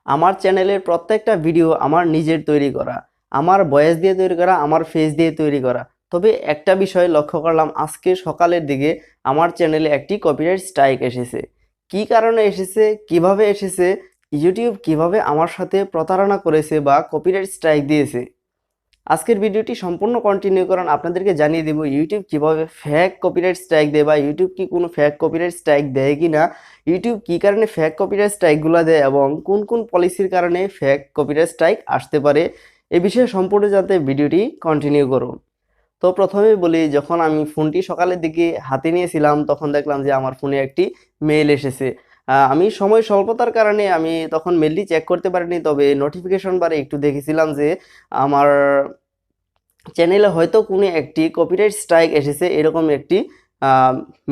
আমার চ্যানেলের প্রত্যেকটা ভিডিও আমার নিজের তৈরি করা, আমার ভয়েস দিয়ে তৈরি করা, আমার ফেস দিয়ে তৈরি করা। তবে একটা বিষয় লক্ষ্য করলাম, আজকে সকালের দিকে আমার চ্যানেলে একটি কপিরাইট স্ট্রাইক এসেছে। কি কারণে এসেছে, কিভাবে এসেছে, ইউটিউব কিভাবে আমার সাথে প্রতারণা করেছে বা কপিরাইট স্ট্রাইক দিয়েছে, আজকের ভিডিওটি সম্পূর্ণ কন্টিনিউ করুন। আপনাদেরকে জানিয়ে দেব ইউটিউব কিভাবে ফেক কপিরাইট স্ট্রাইক দেয় বা ইউটিউব কি কোনো ফেক কপিরাইট স্ট্রাইক দেয় কি না, ইউটিউব কি কারণে ফেক কপিরাইট স্ট্রাইকগুলো দেয় এবং কোন কোন পলিসির কারণে ফেক কপিরাইট স্ট্রাইক আসতে পারে, এ বিষয়ে সম্পূর্ণ জানতে ভিডিওটি কন্টিনিউ করুন। তো প্রথমেই বলি, যখন আমি ফোনটি সকালের দিকে হাতে নিয়েছিলাম তখন দেখলাম যে আমার ফোনে একটি মেইল এসেছে। আমি সময় স্বল্পতার কারণে আমি তখন মেইলটি চেক করতে পারিনি, তবে নোটিফিকেশন বারে একটু দেখেছিলাম যে আমার চ্যানেলে হয়তো কোনো একটি কপিরাইট স্ট্রাইক এসেছে, এরকম একটি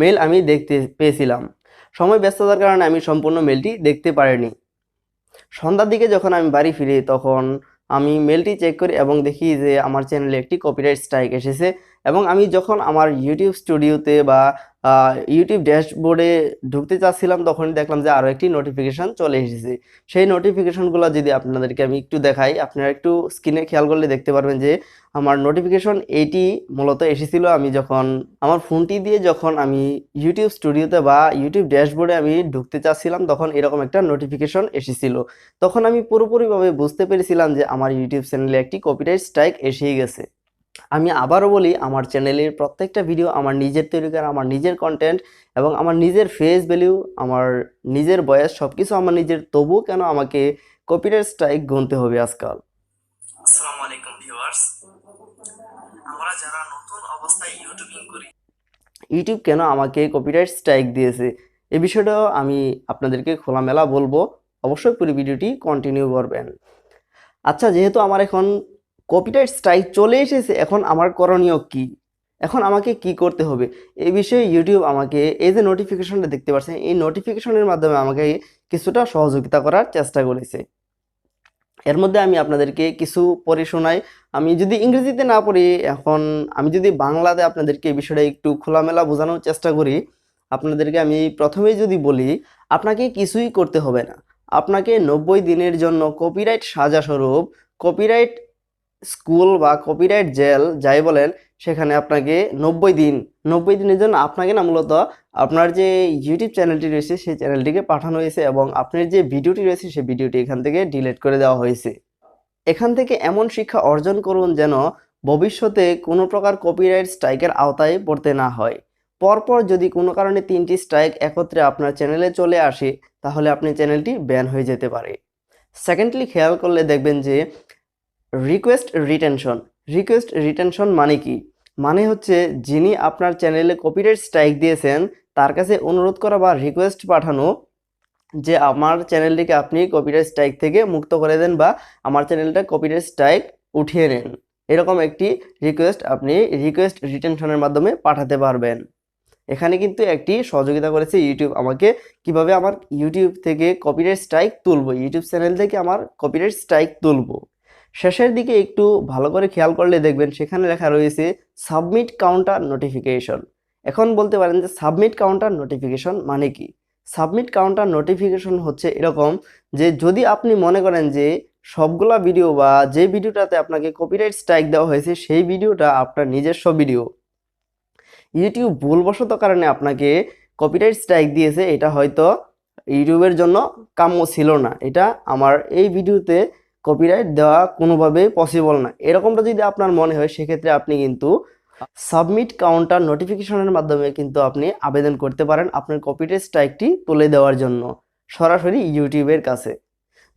মেল আমি দেখতে পেয়েছিলাম। সময় ব্যস্ততার কারণে আমি সম্পূর্ণ মেলটি দেখতে পারিনি। সন্ধ্যার দিকে যখন আমি বাড়ি ফিরি তখন আমি মেলটি চেক করি এবং দেখি যে আমার চ্যানেলে একটি কপিরাইট স্ট্রাইক এসেছে। এবং আমি যখন আমার ইউটিউব স্টুডিওতে বা ইউটিউব ড্যাশবোর্ডে ঢুকতে চাচ্ছিলাম তখনই দেখলাম যে আরও একটি নোটিফিকেশান চলে এসেছে। সেই নোটিফিকেশনগুলো যদি আপনাদেরকে আমি একটু দেখাই, আপনারা একটু স্ক্রিনে খেয়াল করলে দেখতে পারবেন যে আমার নোটিফিকেশন এইটি মূলত এসেছিল আমি যখন আমার ফোনটি দিয়ে যখন আমি ইউটিউব স্টুডিওতে বা ইউটিউব ড্যাশবোর্ডে আমি ঢুকতে চাচ্ছিলাম তখন এরকম একটা নোটিফিকেশন এসেছিল। তখন আমি পুরোপুরিভাবে বুঝতে পেরেছিলাম যে আমার ইউটিউব চ্যানেলে একটি কপিরাইট স্ট্রাইক এসেই গেছে। আমি আবারও বলি, আমার চ্যানেলের প্রত্যেকটা ভিডিও আমার নিজের তৈরি করা, আমার নিজের কন্টেন্ট এবং আমার নিজের ফেস ভ্যালু, আমার নিজের বয়স সব কিছু আমার নিজের, তবুও কেন আমাকে কপিরাইট স্ট্রাইক গুনতে হবে আজকাল। আসসালামু আলাইকুম ভিউয়ার্স, আমরা যারা নতুন অবস্থায় ইউটিউবিং করি, ইউটিউব কেন আমাকে কপিরাইট স্ট্রাইক দিয়েছে এই বিষয়টাও আমি আপনাদেরকে খোলামেলা বলবো, অবশ্যই পুরো ভিডিওটি কন্টিনিউ করবেন। আচ্ছা, যেহেতু আমার এখন কপিরাইট স্ট্রাইক চলে এসেছে, এখন আমার করণীয় কি, এখন আমাকে কি করতে হবে, এই বিষয়ে ইউটিউব আমাকে এই যে নোটিফিকেশনটা দেখতে পাচ্ছেন, এই নোটিফিকেশনের মাধ্যমে আমাকে কিছুটা সহযোগিতা করার চেষ্টা করেছে। এর মধ্যে আমি আপনাদেরকে কিছু পড়ে শোনাই। আমি যদি ইংরেজিতে না পড়ি, এখন আমি যদি বাংলাতে আপনাদেরকে এই বিষয়টা একটু খোলামেলা বোঝানোর চেষ্টা করি, আপনাদেরকে আমি প্রথমেই যদি বলি, আপনাকে কিছুই করতে হবে না। আপনাকে 90 দিনের জন্য কপিরাইট সাজা স্বরূপ, কপিরাইট স্কুল বা কপিরাইট জেল যাই বলেন, সেখানে আপনাকে 90 দিনের জন্য আপনাকে না মূলত আপনার যে ইউটিউব চ্যানেলটি রয়েছে সেই চ্যানেলটিকে পাঠানো হয়েছে এবং আপনার যে ভিডিওটি রয়েছে সেই ভিডিওটি এখান থেকে ডিলিট করে দেওয়া হয়েছে। এখান থেকে এমন শিক্ষা অর্জন করুন যেন ভবিষ্যতে কোনো প্রকার কপিরাইট স্ট্রাইকের আওতায় পড়তে না হয়। পরপর যদি কোনো কারণে 3টি স্ট্রাইক একত্রে আপনার চ্যানেলে চলে আসে তাহলে আপনার চ্যানেলটি ব্যান হয়ে যেতে পারে। সেকেন্ডলি, খেয়াল করলে দেখবেন যে রিকোয়েস্ট রিটেনশন মানে কি? মানে হচ্ছে যিনি আপনার চ্যানেলে কপিরাইট স্ট্রাইক দিয়েছেন তার কাছে অনুরোধ করা বা রিকোয়েস্ট পাঠানো যে আমার চ্যানেলটিকে আপনি কপিরাইট স্ট্রাইক থেকে মুক্ত করে দেন বা আমার চ্যানেলটা কপিরাইট স্ট্রাইক উঠিয়ে নেন, এরকম একটি রিকোয়েস্ট আপনি রিকোয়েস্ট রিটেনশনের মাধ্যমে পাঠাতে পারবেন। এখানে কিন্তু একটি সহযোগিতা করেছে ইউটিউব আমাকে, কিভাবে আমার ইউটিউব থেকে কপিরাইট স্ট্রাইক তুলবো, ইউটিউব চ্যানেল থেকে আমার কপিরাইট স্ট্রাইক তুলবো। শেষের দিকে একটু ভালো করে খেয়াল করলে দেখবেন সেখানে লেখা রয়েছে সাবমিট কাউন্টার নোটিফিকেশন। এখন বলতে পারেন যে সাবমিট কাউন্টার নোটিফিকেশন মানে কি? সাবমিট কাউন্টার নোটিফিকেশন হচ্ছে এরকম যে যদি আপনি মনে করেন যে সবগুলা ভিডিও বা যে ভিডিওটাতে আপনাকে কপিরাইট স্ট্রাইক দেওয়া হয়েছে সেই ভিডিওটা আপনার নিজস্ব ভিডিও, ইউটিউব ভুলবশত কারণে আপনাকে কপিরাইট স্ট্রাইক দিয়েছে, এটা হয়তো ইউটিউবের জন্য কাম্য ছিল না, এটা আমার এই ভিডিওতে কপিরাইট দেওয়া কোনোভাবেই পসিবল না, এরকমটা যদি আপনার মনে হয় সেক্ষেত্রে আপনি কিন্তু সাবমিট কাউন্টার নোটিফিকেশনের মাধ্যমে কিন্তু আপনি আবেদন করতে পারেন আপনার কপিরাইট স্ট্রাইকটি তুলে দেওয়ার জন্য সরাসরি ইউটিউবের কাছে।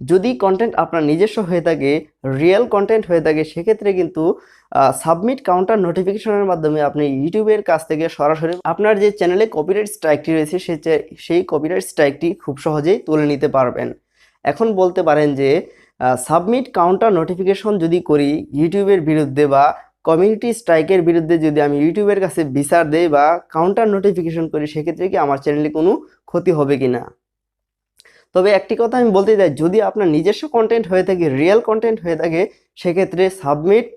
যদি কন্টেন্ট আপনার নিজস্ব হয়ে থাকে, রিয়েল কন্টেন্ট হয়ে থাকে, সেক্ষেত্রে কিন্তু সাবমিট কাউন্টার নোটিফিকেশনের মাধ্যমে আপনি ইউটিউবের কাছ থেকে সরাসরি আপনার যে চ্যানেলে কপিরাইট স্ট্রাইকটি রয়েছে সেই কপিরাইট স্ট্রাইকটি খুব সহজেই তুলে নিতে পারবেন। এখন বলতে পারেন যে সাবমিট কাউন্টার নোটিফিকেশন যদি করি ইউটিউবের বিরুদ্ধে বা কমিউনিটি স্ট্রাইকের বিরুদ্ধে, যদি আমি ইউটিউবের কাছে বিচার দেই বা কাউন্টার নোটিফিকেশন করি, সেক্ষেত্রে কি আমার চ্যানেলে কোনো ক্ষতি হবে কিনা? তবে একটি কথা আমি বলতে চাই, যদি আপনার নিজস্ব কন্টেন্ট হয়ে থাকে, রিয়েল কন্টেন্ট হয়ে থাকে, সেক্ষেত্রে সাবমিট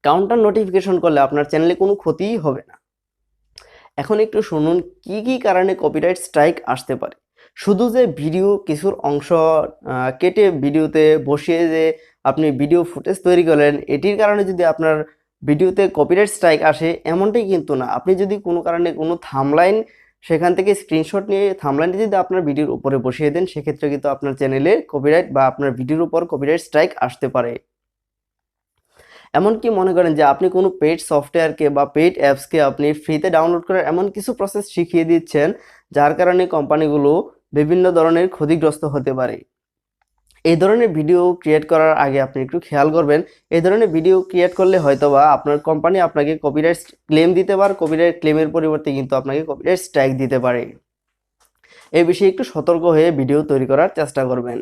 কাউন্টার নোটিফিকেশন করলে আপনার চ্যানেলে কোনো ক্ষতিই হবে না। এখন একটু শুনুন কি কি কারণে কপিরাইট স্ট্রাইক আসতে পারে। শুধু যে ভিডিও কিছুর অংশ কেটে ভিডিওতে বসিয়ে যে আপনি ভিডিও ফুটেজ তৈরি করলেন, এটির কারণে যদি আপনার ভিডিওতে কপিরাইট স্ট্রাইক আসে এমনটাই কিন্তু না। আপনি যদি কোনো কারণে কোনো থাম্বলাইন সেখান থেকে স্ক্রিনশট নিয়ে থাম্বলাইনটি যদি আপনার ভিডিওর উপরে বসিয়ে দেন, সেক্ষেত্রে কিন্তু আপনার চ্যানেলে কপিরাইট বা আপনার ভিডিওর উপর কপিরাইট স্ট্রাইক আসতে পারে। এমনকি মনে করেন যে আপনি কোনো পেইড সফটওয়্যারকে বা পেইড অ্যাপসকে আপনি ফ্রিতে ডাউনলোড করার এমন কিছু প্রসেস শিখিয়ে দিচ্ছেন, যার কারণে কোম্পানিগুলো বিভিন্ন ধরনের ক্ষতিগ্রস্ত হতে পারে। এই ধরনের ভিডিও ক্রিয়েট করার আগে আপনি একটু খেয়াল করবেন, এই ধরনের ভিডিও ক্রিয়েট করলে হয়তোবা আপনার কোম্পানি আপনাকে কপিরাইট ক্লেম দিতে পারে, কপিরাইট ক্লেমের পরিবর্তে কিন্তু আপনাকে কপিরাইট স্ট্রাইক দিতে পারে। এই বিষয়ে একটু সতর্ক হয়ে ভিডিও তৈরি করার চেষ্টা করবেন।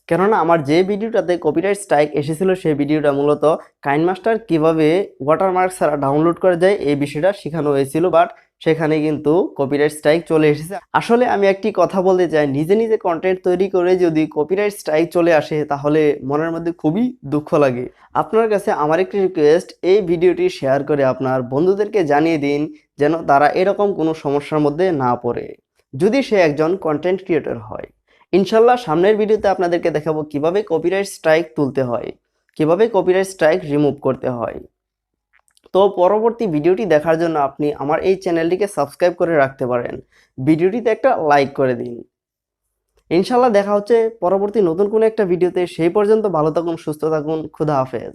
কেননা আমার যে ভিডিওটাতে কপিরাইট স্ট্রাইক এসেছিল সেই ভিডিওটা মূলত কাইনমাস্টার কিভাবে ওয়াটারমার্ক ছাড়া ডাউনলোড করা যায় এই বিষয়টা শেখানো হয়েছিল, বাট সেখানে কিন্তু কপিরাইট স্ট্রাইক চলে এসেছে। আসলে আমি একটি কথা বলতে চাই, নিজে নিজে কন্টেন্ট তৈরি করে যদি কপিরাইট স্ট্রাইক চলে আসে তাহলে মনের মধ্যে খুবই দুঃখ লাগে। আপনার কাছে আমার একটি রিকোয়েস্ট, এই ভিডিওটি শেয়ার করে আপনার বন্ধুদেরকে জানিয়ে দিন যেন তারা এরকম কোনো সমস্যার মধ্যে না পড়ে, যদি সে একজন কন্টেন্ট ক্রিয়েটর হয়। ইনশাল্লাহ সামনের ভিডিওতে আপনাদেরকে দেখাবো কিভাবে কপিরাইট স্ট্রাইক তুলতে হয়, কিভাবে কপিরাইট স্ট্রাইক রিমুভ করতে হয়। তো পরবর্তী ভিডিওটি দেখার জন্য আপনি আমার এই চ্যানেলটিকে সাবস্ক্রাইব করে রাখতে পারেন, ভিডিওটিতে একটা লাইক করে দিন। ইনশাল্লাহ দেখা হচ্ছে পরবর্তী নতুন কোনো একটা ভিডিওতে। সেই পর্যন্ত ভালো থাকুন, সুস্থ থাকুন, খুদা হাফেজ।